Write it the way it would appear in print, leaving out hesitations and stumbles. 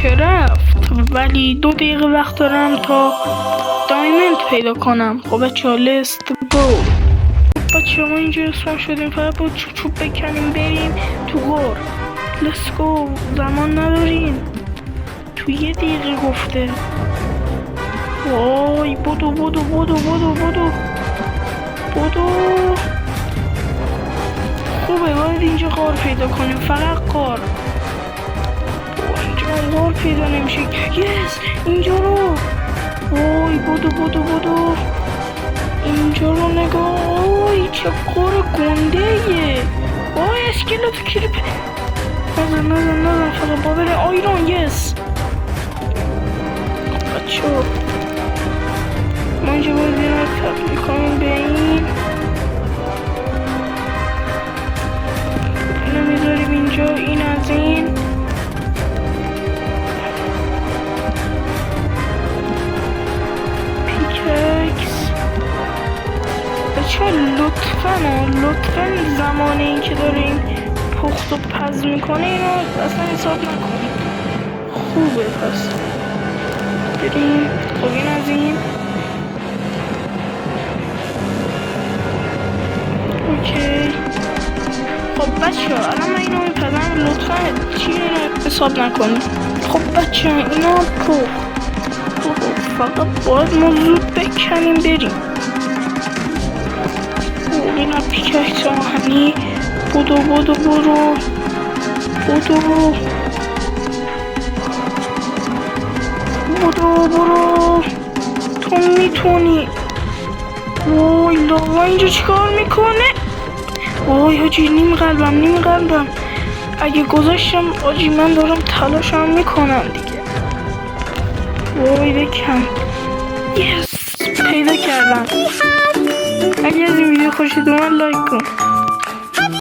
که رفت، ولی 2 دقیقه وقت دارم تا دایموند پیدا کنم. خب بچه ها لیست گو. بچه ها ما اینجا اسپان شدیم، فقط با چوب بکنیم بریم تو غار. لیست گو، زمان نداریم، تو 1 دقیقه گفته. وای بودو بودو بودو بودو بودو بودو. خوبه باید اینجا غار پیدا کنیم، فقط غار. اینجا غار پیدا نمیشه. یس اینجا رو. وای بودو بودو بودو. اینجا رو نگاه. وای چه غار گنده یه. وای اسکلت کلیپ. نزن فقط با بره آیرون. یس بچه ها ما اینجا باید بیرون تبدیل کنیم به این. اینو میذاریم اینجا، این از این. پیککس. بچه ها لطفا زمان این که داریم پخت و پز میکنه اینو اصلا حساب نکنیم. خوبه پس بریم. خب این از این. اوکی خب بچه ها الان من اینو میپزم، لطفا چی رو حساب نکنیم. خب بچه ها اینا پخت. فقط باید ما زود بکنیم بریم. اینا پیککس آهنی. بودو برو تو میتونی. وای لاوا اینجا چیکار میکنه؟ وای حاجی نیم قلبم اگه گذاشتم حاجی من دارم تلاشم میکنم دیگه. وای بکن. یس پیدا کردم. اگه از این ویدیو خوشید اومد لایک کن.